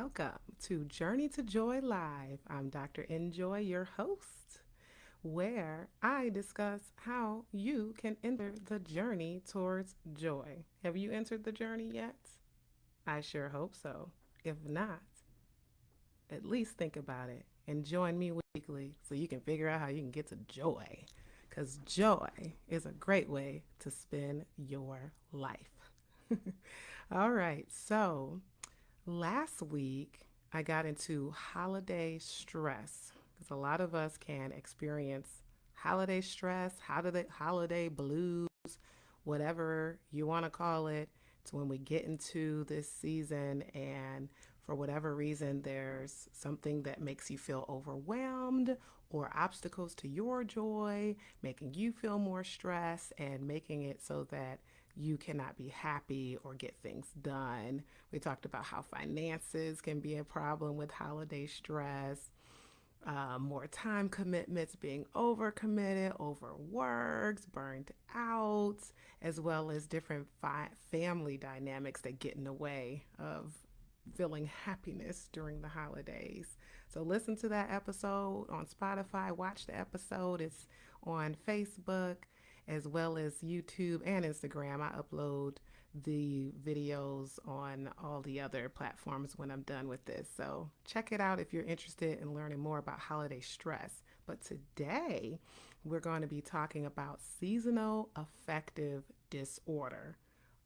welcome to Journey to Joy Live. I'm Dr. Enjoy, your host, where I discuss how you can enter the journey towards joy. Have you entered the journey yet? I sure hope so. If not, at least think about it and join me weekly so you can figure out how you can get to joy. Because joy is a great way to spend your life. All right, so last week, I got into holiday stress because a lot of us can experience holiday stress, holiday blues, whatever you want to call it. It's when we get into this season and for whatever reason there's something that makes you feel overwhelmed or obstacles to your joy, making you feel more stress and making it so that you cannot be happy or get things done. We talked about how finances can be a problem with holiday stress, more time commitments, being overcommitted, overworked, burned out, as well as different family dynamics that get in the way of feeling happiness during the holidays. So listen to that episode on Spotify, watch the episode. It's on Facebook as well as YouTube and Instagram. I upload the videos on all the other platforms when I'm done with this. So check it out if you're interested in learning more about holiday stress. But today we're going to be talking about seasonal affective disorder,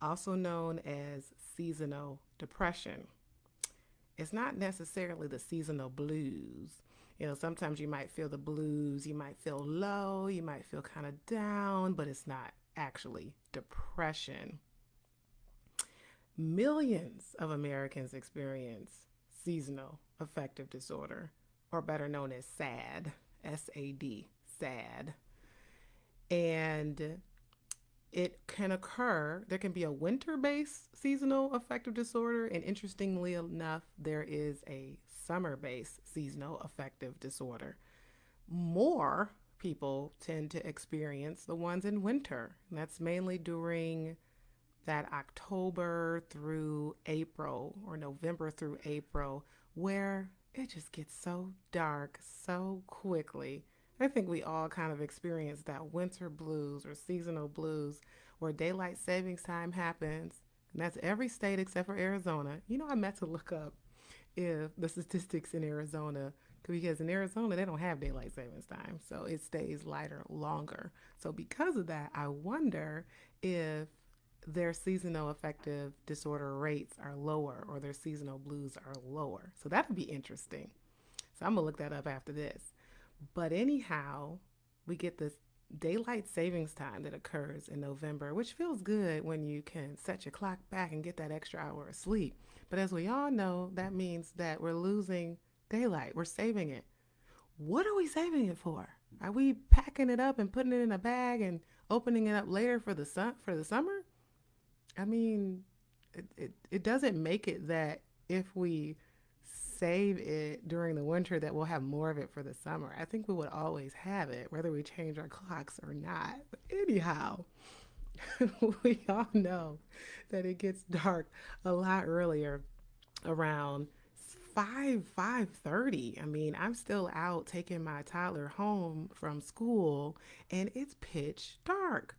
also known as seasonal depression. It's not necessarily the seasonal blues. Sometimes you might feel the blues, you might feel low, you might feel kind of down, but it's not actually depression. Millions of Americans experience seasonal affective disorder, or better known as SAD, SAD, SAD. And it can occur, there can be a winter-based seasonal affective disorder, and interestingly enough, there is a summer-based seasonal affective disorder. More people tend to experience the ones in winter, and that's mainly during that October through April or November through April, where it just gets so dark so quickly. I think we all kind of experience that winter blues or seasonal blues where daylight savings time happens. And that's every state except for Arizona. I meant to look up if the statistics in Arizona, because in Arizona they don't have daylight savings time, so it stays lighter longer. So because of that, I wonder if their seasonal affective disorder rates are lower or their seasonal blues are lower. So that would be interesting. So I'm gonna look that up after this. But anyhow, we get this daylight savings time that occurs in November, which feels good when you can set your clock back and get that extra hour of sleep. But as we all know, that means that we're losing daylight. We're saving it. What are we saving it for? Are we packing it up and putting it in a bag and opening it up later for the summer? I mean, it doesn't make it that if we save it during the winter that we'll have more of it for the summer. I think we would always have it, whether we change our clocks or not. But anyhow, we all know that it gets dark a lot earlier, around 5:30. I mean, I'm still out taking my toddler home from school and it's pitch dark.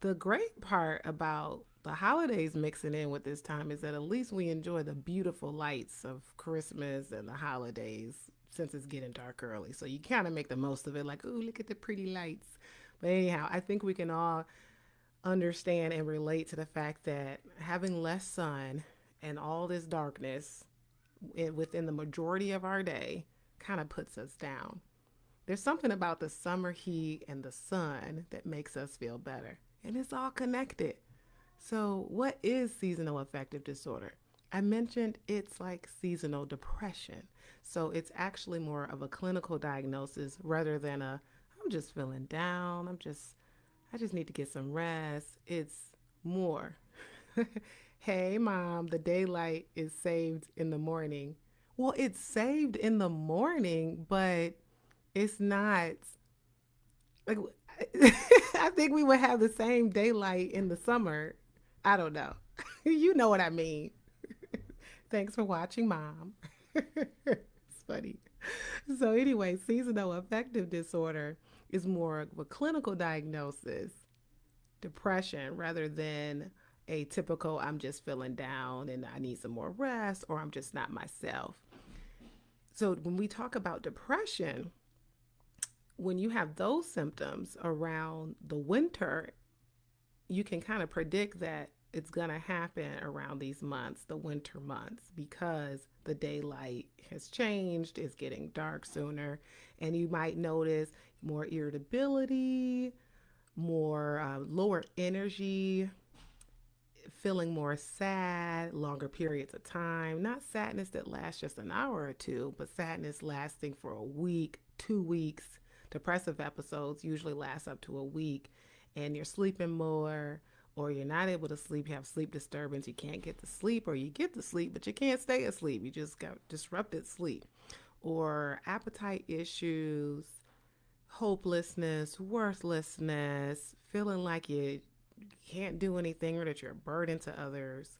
The great part about the holidays mixing in with this time is that at least we enjoy the beautiful lights of Christmas and the holidays since it's getting dark early. So you kind of make the most of it, like, ooh, look at the pretty lights. But anyhow, I think we can all understand and relate to the fact that having less sun and all this darkness within the majority of our day kind of puts us down. There's something about the summer heat and the sun that makes us feel better. And it's all connected. So, what is seasonal affective disorder? I mentioned it's like seasonal depression. So, it's actually more of a clinical diagnosis rather than I'm just feeling down. I just need to get some rest. It's more, hey, mom, the daylight is saved in the morning. Well, it's saved in the morning, but it's not like I think we would have the same daylight in the summer. I don't know. You know what I mean. Thanks for watching, Mom. It's funny. So, anyway, seasonal affective disorder is more of a clinical diagnosis, depression, rather than a typical I'm just feeling down and I need some more rest or I'm just not myself. So, when we talk about depression, when you have those symptoms around the winter, you can kind of predict that it's going to happen around these months, the winter months, because the daylight has changed, it's getting dark sooner, and you might notice more irritability, more lower energy, feeling more sad, longer periods of time. Not sadness that lasts just an hour or two, but sadness lasting for a week, 2 weeks. Depressive episodes usually last up to a week, and you're sleeping more, or you're not able to sleep, you have sleep disturbance, you can't get to sleep, or you get to sleep, but you can't stay asleep. You just got disrupted sleep, or appetite issues, hopelessness, worthlessness, feeling like you can't do anything or that you're a burden to others.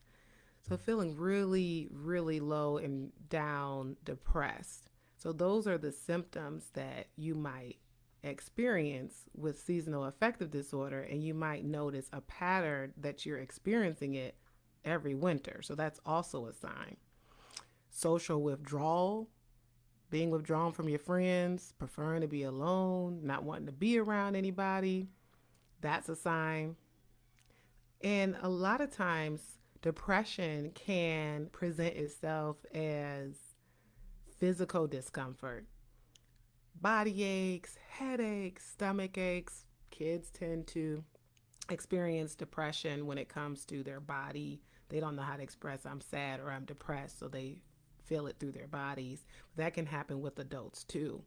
So feeling really, really low and down, depressed. So those are the symptoms that you might experience with seasonal affective disorder, and you might notice a pattern that you're experiencing it every winter. So that's also a sign. Social withdrawal, being withdrawn from your friends, preferring to be alone, not wanting to be around anybody, that's a sign. And a lot of times, depression can present itself as physical discomfort, body aches, headaches, stomach aches. Kids tend to experience depression when it comes to their body. They don't know how to express I'm sad or I'm depressed, so they feel it through their bodies. That can happen with adults too.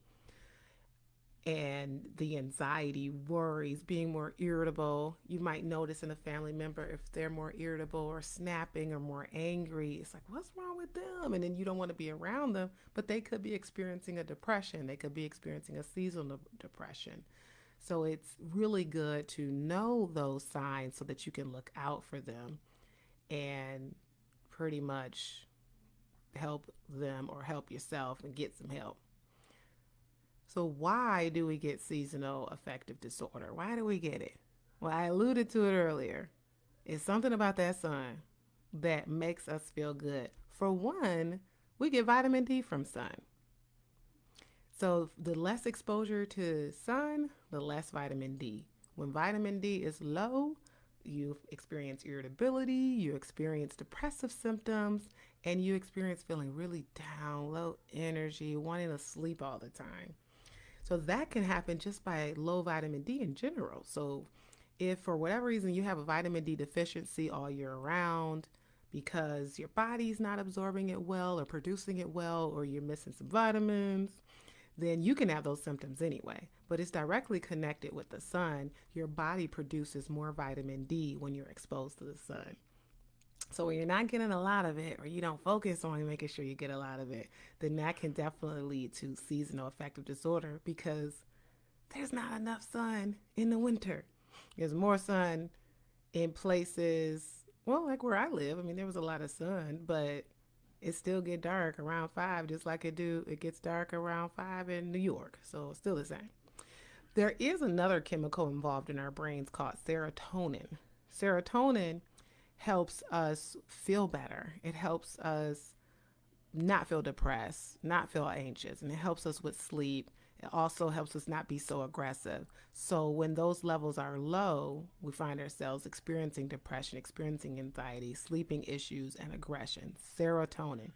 And the anxiety, worries, being more irritable. You might notice in a family member if they're more irritable or snapping or more angry. It's like, what's wrong with them? And then you don't want to be around them, but they could be experiencing a depression. They could be experiencing a seasonal depression. So it's really good to know those signs so that you can look out for them and pretty much help them or help yourself and get some help. So, why do we get seasonal affective disorder? Why do we get it? Well, I alluded to it earlier. It's something about that sun that makes us feel good. For one, we get vitamin D from sun. So, the less exposure to sun, the less vitamin D. When vitamin D is low, you experience irritability, you experience depressive symptoms, and you experience feeling really down, low energy, wanting to sleep all the time. So that can happen just by low vitamin D in general. So if for whatever reason you have a vitamin D deficiency all year round because your body's not absorbing it well or producing it well, or you're missing some vitamins, then you can have those symptoms anyway. But it's directly connected with the sun. Your body produces more vitamin D when you're exposed to the sun. So when you're not getting a lot of it, or you don't focus on making sure you get a lot of it, then that can definitely lead to seasonal affective disorder, because there's not enough sun in the winter. There's more sun in places, well, like where I live. I mean, there was a lot of sun, but it still get dark around 5, just like it gets dark around 5 in New York. So it's still the same. There is another chemical involved in our brains called serotonin. Serotonin helps us feel better. It helps us not feel depressed, not feel anxious, and it helps us with sleep. It also helps us not be so aggressive. So when those levels are low, we find ourselves experiencing depression, experiencing anxiety, sleeping issues, and aggression. Serotonin.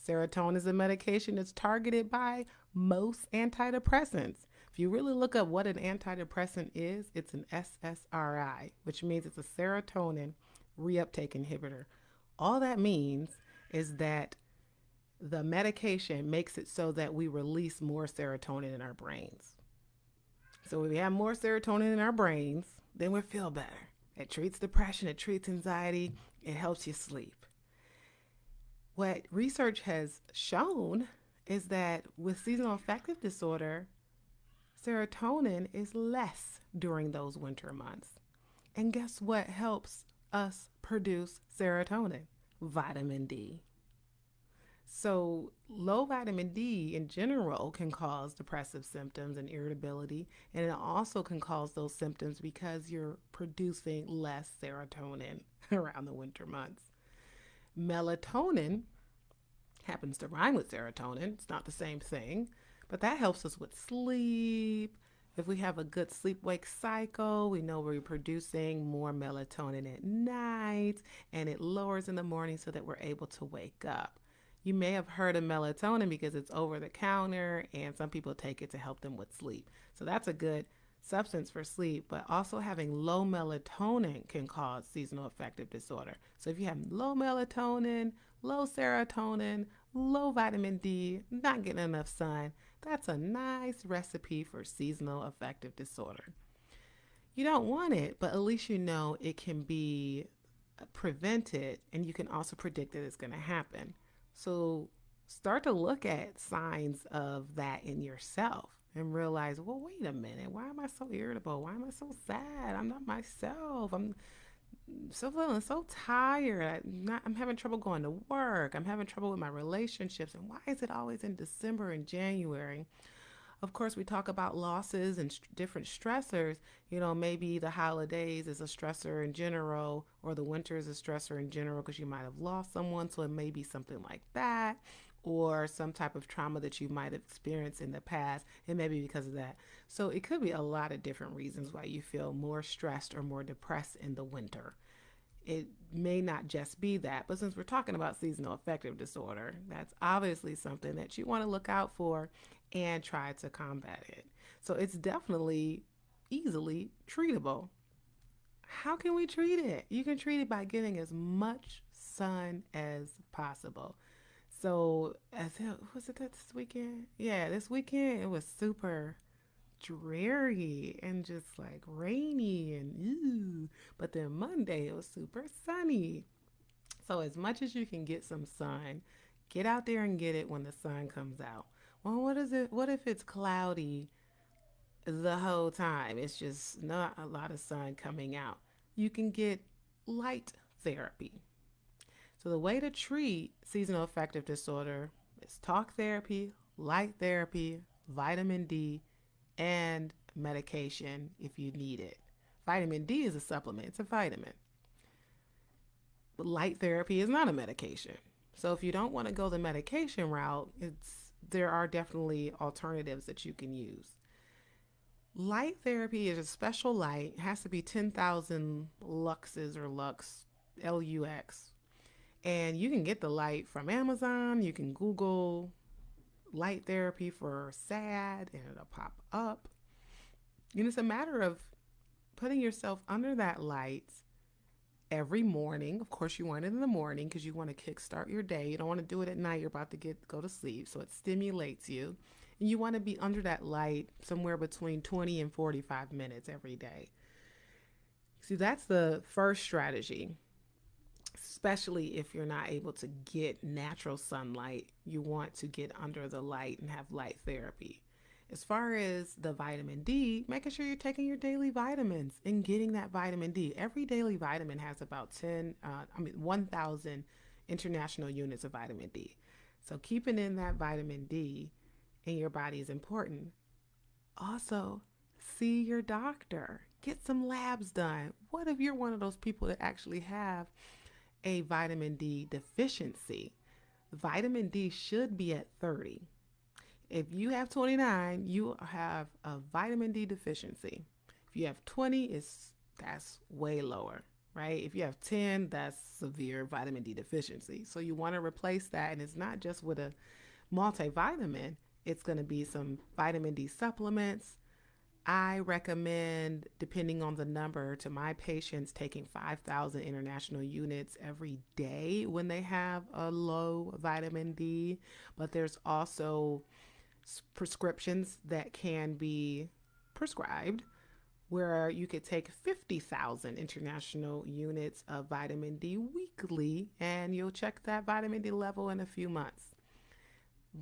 Serotonin is a medication that's targeted by most antidepressants. If you really look up what an antidepressant is, it's an SSRI, which means it's a serotonin reuptake inhibitor. All that means is that the medication makes it so that we release more serotonin in our brains. So if we have more serotonin in our brains, then we feel better. It treats depression, it treats anxiety, it helps you sleep. What research has shown is that with seasonal affective disorder, serotonin is less during those winter months. And guess what helps us produce serotonin? Vitamin D. So, low vitamin D in general can cause depressive symptoms and irritability, and it also can cause those symptoms because you're producing less serotonin around the winter months. Melatonin happens to rhyme with serotonin, it's not the same thing, but that helps us with sleep. If we have a good sleep wake cycle, we know we're producing more melatonin at night and it lowers in the morning so that we're able to wake up. You may have heard of melatonin because it's over the counter and some people take it to help them with sleep. So that's a good substance for sleep, but also having low melatonin can cause seasonal affective disorder. So if you have low melatonin, low serotonin, low vitamin D, not getting enough sun, that's a nice recipe for seasonal affective disorder. You don't want it, but at least you know it can be prevented and you can also predict that it's going to happen. So start to look at signs of that in yourself and realize, well, wait a minute, why am I so irritable? Why am I so sad? I'm not myself. I'm so feeling so tired. I'm having trouble going to work. I'm having trouble with my relationships. And why is it always in December and January? Of course, we talk about losses and different stressors. Maybe the holidays is a stressor in general, or the winter is a stressor in general because you might have lost someone. So it may be something like that, or some type of trauma that you might have experienced in the past. It may be because of that. So it could be a lot of different reasons why you feel more stressed or more depressed in the winter. It may not just be that, but since we're talking about seasonal affective disorder, that's obviously something that you want to look out for and try to combat it. So it's definitely easily treatable. How can we treat it? You can treat it by getting as much sun as possible. So, was it this weekend? Yeah, this weekend it was super dreary and just like rainy and ooh. But then Monday it was super sunny. So as much as you can get some sun, get out there and get it when the sun comes out. Well, what is it? What if it's cloudy the whole time? It's just not a lot of sun coming out. You can get light therapy. So the way to treat seasonal affective disorder is talk therapy, light therapy, vitamin D, and medication if you need it. Vitamin D is a supplement, it's a vitamin. But light therapy is not a medication. So if you don't want to go the medication route, there are definitely alternatives that you can use. Light therapy is a special light. It has to be 10,000 luxes or lux, LUX. And you can get the light from Amazon. You can Google light therapy for SAD and it'll pop up. And it's a matter of putting yourself under that light every morning. Of course, you want it in the morning because you want to kickstart your day. You don't want to do it at night. You're about to go to sleep. So it stimulates you. And you want to be under that light somewhere between 20 and 45 minutes every day. See, that's the first strategy. Especially if you're not able to get natural sunlight, you want to get under the light and have light therapy. As far as the vitamin D, making sure you're taking your daily vitamins and getting that vitamin D. Every daily vitamin has about 1,000 international units of vitamin D. So keeping in that vitamin D in your body is important. Also, see your doctor. Get some labs done. What if you're one of those people that actually have a vitamin D deficiency? Vitamin D should be at 30. If you have 29, you have a vitamin D deficiency. If you have 20, that's way lower, right? If you have 10, that's severe vitamin D deficiency. So you want to replace that, and it's not just with a multivitamin. It's going to be some vitamin D supplements. I recommend, depending on the number, to my patients taking 5,000 international units every day when they have a low vitamin D. But there's also prescriptions that can be prescribed where you could take 50,000 international units of vitamin D weekly and you'll check that vitamin D level in a few months.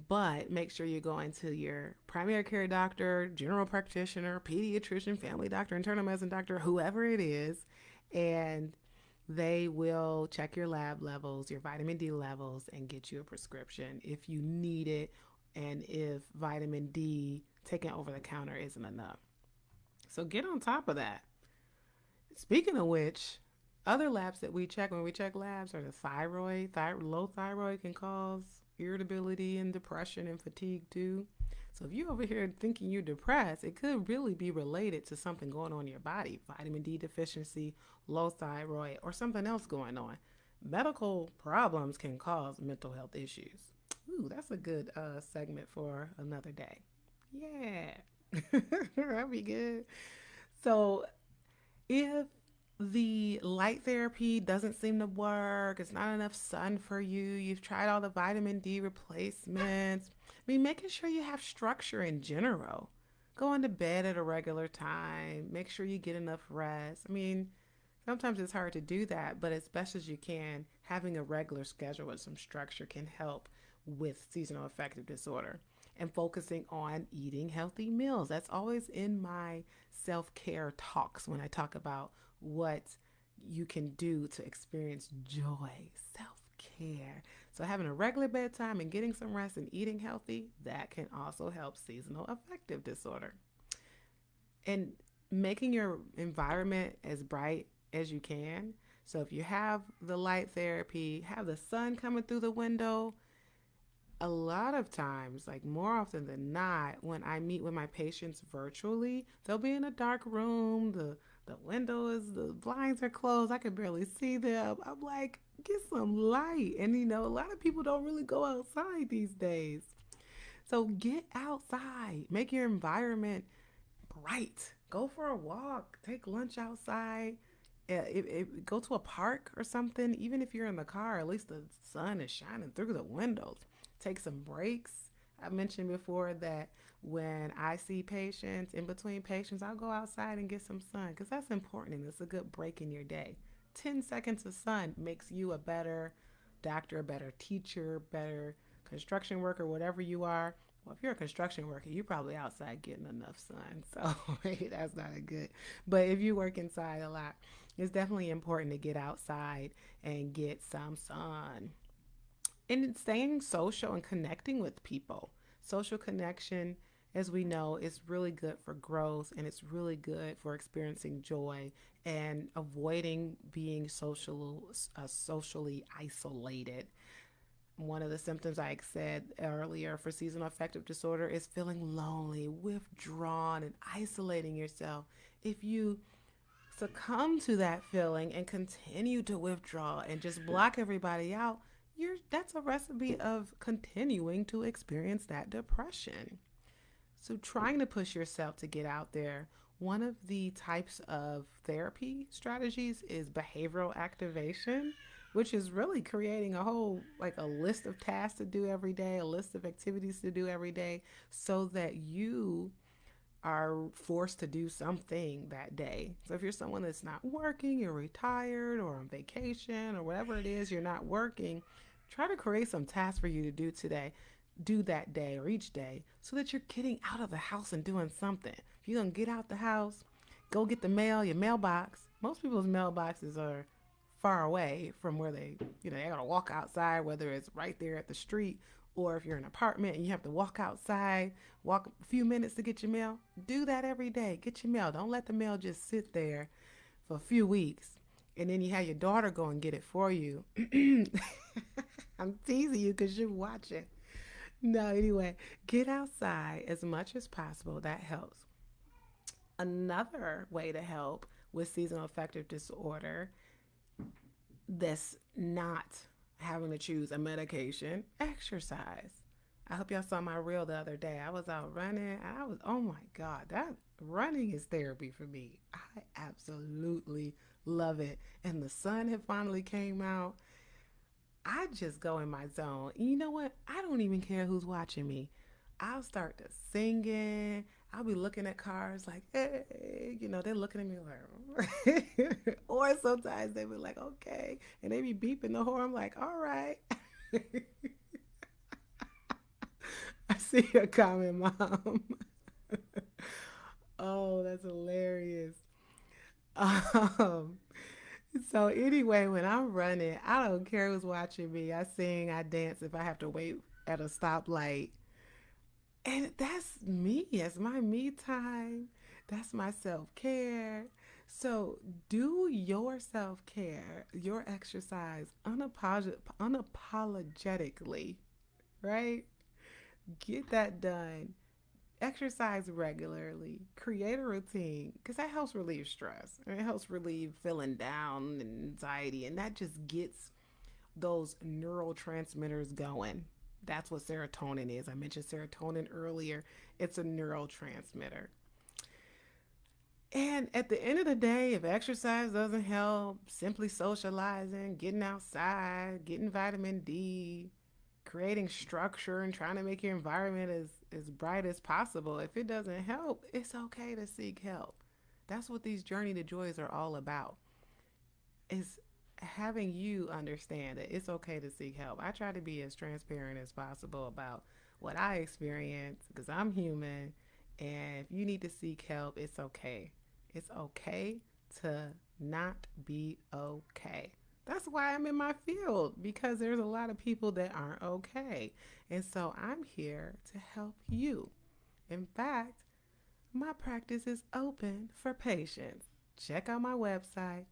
But make sure you're going to your primary care doctor, general practitioner, pediatrician, family doctor, internal medicine doctor, whoever it is, and They will check your lab levels, your vitamin D levels, and get you a prescription if you need it, and if vitamin D taken over the counter isn't enough. So get on top of that. Speaking of which, other labs that we check when we check labs are the thyroid. Low thyroid can cause irritability and depression and fatigue too. So if you're over here thinking you're depressed, it could really be related to something going on in your body, vitamin D deficiency, low thyroid, or something else going on. Medical problems can cause mental health issues. Ooh, that's a good segment for another day. Yeah, that'd be good. So if the light therapy doesn't seem to work, it's not enough sun for you, you've tried all the vitamin D replacements, I mean, making sure you have structure in general. Going to bed at a regular time, make sure you get enough rest. I mean, sometimes it's hard to do that, but as best as you can, having a regular schedule with some structure can help with seasonal affective disorder. And focusing on eating healthy meals. That's always in my self care talks when I talk about what you can do to experience joy, self care. So, having a regular bedtime and getting some rest and eating healthy, that can also help seasonal affective disorder. And making your environment as bright as you can. So, if you have the light therapy, have the sun coming through the window, a lot of times, like more often than not, when I meet with my patients virtually, they'll be in a dark room. The windows, the blinds are closed. I can barely see them. I'm like, get some light. And a lot of people don't really go outside these days. So get outside. Make your environment bright. Go for a walk. Take lunch outside. Go to a park or something. Even if you're in the car, at least the sun is shining through the windows. Take some breaks. I mentioned before that when I see patients, in between patients, I'll go outside and get some sun because that's important and it's a good break in your day. 10 seconds of sun makes you a better doctor, a better teacher, better construction worker, whatever you are. Well, if you're a construction worker, you're probably outside getting enough sun. So that's not a good. But if you work inside a lot, it's definitely important to get outside and get some sun. And staying social and connecting with people. Social connection, as we know, is really good for growth and it's really good for experiencing joy and avoiding being socially isolated. One of the symptoms I said earlier for seasonal affective disorder is feeling lonely, withdrawn, and isolating yourself. If you succumb to that feeling and continue to withdraw and just block everybody out, that's a recipe of continuing to experience that depression. So trying to push yourself to get out there, one of the types of therapy strategies is behavioral activation, which is really creating a whole like a list of tasks to do every day, a list of activities to do every day so that you are forced to do something that day. So if you're someone that's not working, you're retired or on vacation or whatever it is, you're not working, try to create some tasks for you to do today, do that day or each day so that you're getting out of the house and doing something. If you're going to get out the house, go get the mail, your mailbox. Most people's mailboxes are far away from where they got to walk outside, whether it's right there at the street or if you're in an apartment and you have to walk outside, walk a few minutes to get your mail, do that every day. Get your mail. Don't let the mail just sit there for a few weeks and then you have your daughter go and get it for you. I'm teasing you because you're watching. No, anyway, get outside as much as possible. That helps. Another way to help with seasonal affective disorder that's not having to choose a medication, exercise. I hope y'all saw my reel the other day. I was out running and oh my God, that running is therapy for me. I absolutely love it. And the sun had finally came out. I just go in my zone. And you know what? I don't even care who's watching me. I'll start to singing. I'll be looking at cars like, hey, they're looking at me like, or sometimes they be like, okay. And they be beeping the horn. I'm like, all right. I see your comment, Mom. Oh, that's hilarious. Um, So anyway, when I'm running, I don't care who's watching me. I sing, I dance if I have to wait at a stoplight. And that's me. It's my me time. That's my self care. So do your self care, your exercise unapologetically, right? Get that done. Exercise regularly. Create a routine because that helps relieve stress and it helps relieve feeling down and anxiety. And that just gets those neurotransmitters going. That's what serotonin is. I mentioned serotonin earlier. It's a neurotransmitter. And at the end of the day, if exercise doesn't help, simply socializing, getting outside, getting vitamin D, creating structure and trying to make your environment as bright as possible, if it doesn't help, it's okay to seek help. That's what these journey to joys are all about. Is having you understand that it's okay to seek help. I try to be as transparent as possible about what I experience because I'm human. And if you need to seek help, it's okay. It's okay to not be okay. That's why I'm in my field because there's a lot of people that aren't okay. And so I'm here to help you. In fact, my practice is open for patients. Check out my website,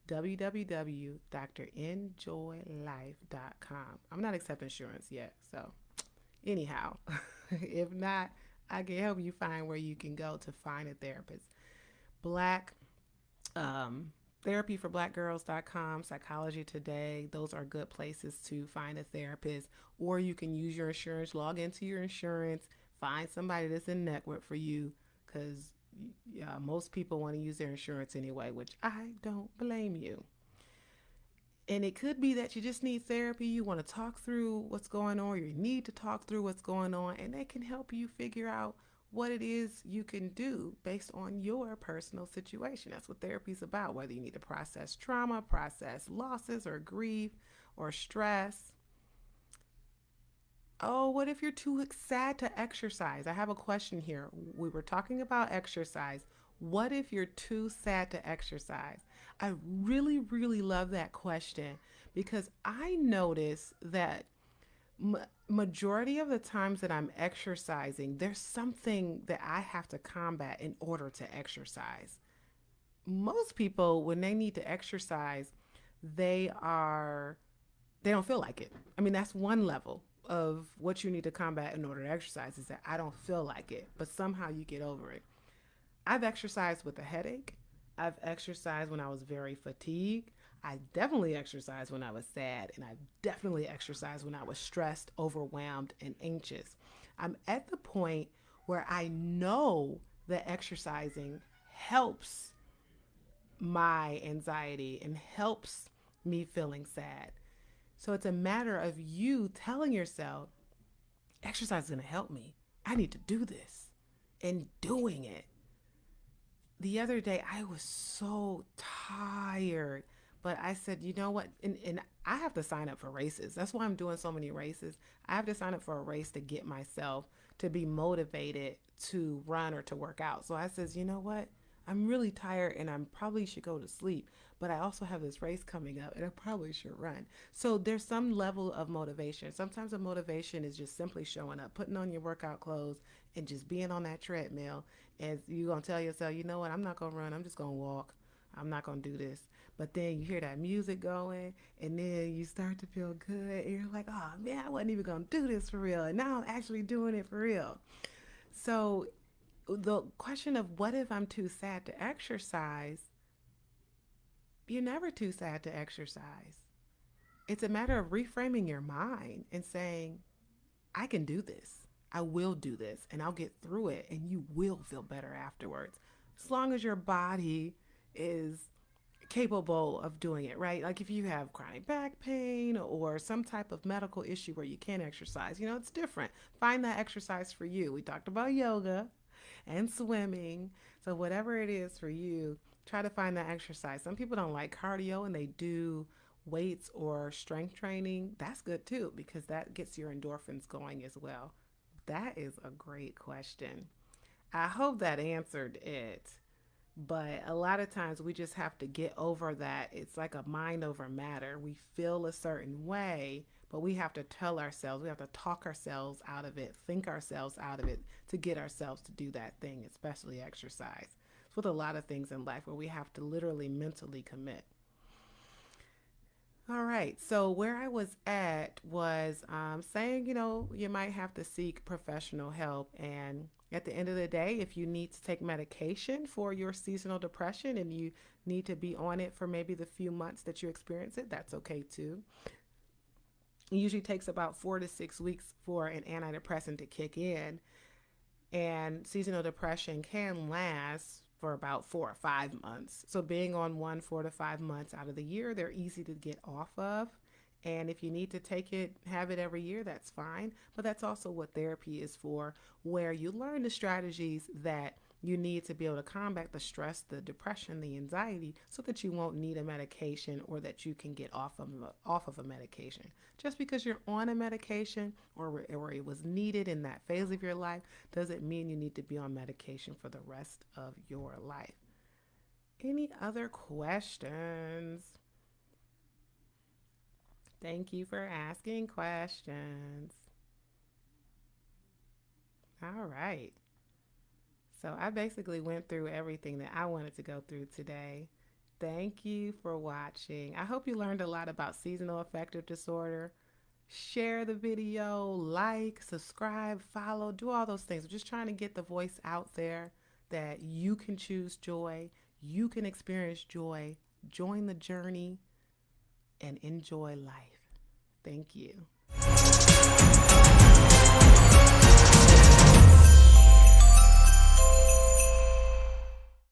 www.drnjoylife.com. I'm not accepting insurance yet, so anyhow, if not, I can help you find where you can go to find a therapist. Black um, therapy for blackgirls.com, psychology today, those are good places to find a therapist. Or you can use your insurance, log into your insurance, find somebody that's in network for you because yeah, most people want to use their insurance anyway, which I don't blame you. And it could be that you just need therapy. You want to talk through what's going on, or you need to talk through what's going on, and they can help you figure out what it is you can do based on your personal situation. That's what therapy is about, whether you need to process trauma, process losses, or grief, or stress. Oh, what if you're too sad to exercise? I have a question here. We were talking about exercise. What if you're too sad to exercise? I really, really love that question because I notice that majority of the times that I'm exercising, there's something that I have to combat in order to exercise. Most people, when they need to exercise, they are they don't feel like it. I mean, that's one level of what you need to combat in order to exercise is that I don't feel like it, but somehow you get over it. I've exercised with a headache. I've exercised when I was very fatigued. I definitely exercised when I was sad, and I definitely exercised when I was stressed, overwhelmed, and anxious. I'm at the point where I know that exercising helps my anxiety and helps me feeling sad. So it's a matter of you telling yourself, exercise is going to help me. I need to do this and doing it. The other day, I was so tired, but I said, you know what? And I have to sign up for races. That's why I'm doing so many races. I have to sign up for a race to get myself to be motivated to run or to work out. So I says, you know what? I'm really tired and I probably should go to sleep, but I also have this race coming up and I probably should run. So there's some level of motivation. Sometimes the motivation is just simply showing up, putting on your workout clothes and just being on that treadmill. And you're going to tell yourself, you know what, I'm not going to run, I'm just going to walk. I'm not going to do this. But then you hear that music going, and then you start to feel good, and you're like, oh man, I wasn't even going to do this for real. And now I'm actually doing it for real. So the question of what if I'm too sad to exercise, you're never too sad to exercise. It's a matter of reframing your mind and saying, I can do this. I will do this and I'll get through it and you will feel better afterwards. As long as your body is capable of doing it, right? Like if you have chronic back pain or some type of medical issue where you can't exercise, it's different. Find that exercise for you. We talked about yoga and swimming. So whatever it is for you, try to find that exercise. Some people don't like cardio and they do weights or strength training. That's good too because that gets your endorphins going as well. That is a great question. I hope that answered it. But a lot of times we just have to get over that. It's like a mind over matter. We feel a certain way, but we have to tell ourselves, we have to talk ourselves out of it, think ourselves out of it to get ourselves to do that thing, especially exercise. It's with a lot of things in life where we have to literally mentally commit. All right. So where I was at was saying, you might have to seek professional help. And at the end of the day, if you need to take medication for your seasonal depression and you need to be on it for maybe the few months that you experience it, that's okay too. It usually takes about 4 to 6 weeks for an antidepressant to kick in. And seasonal depression can last for about 4 or 5 months. So being on one 4 to 5 months out of the year, they're easy to get off of. And if you need to take it, have it every year, that's fine. But that's also what therapy is for, where you learn the strategies that you need to be able to combat the stress, the depression, the anxiety, so that you won't need a medication or that you can get off of a medication. Just because you're on a medication or it was needed in that phase of your life doesn't mean you need to be on medication for the rest of your life. Any other questions? Thank you for asking questions. All right. So I basically went through everything that I wanted to go through today. Thank you for watching. I hope you learned a lot about seasonal affective disorder. Share the video, like, subscribe, follow, do all those things. I'm just trying to get the voice out there that you can choose joy, you can experience joy, join the journey, and enjoy life. Thank you.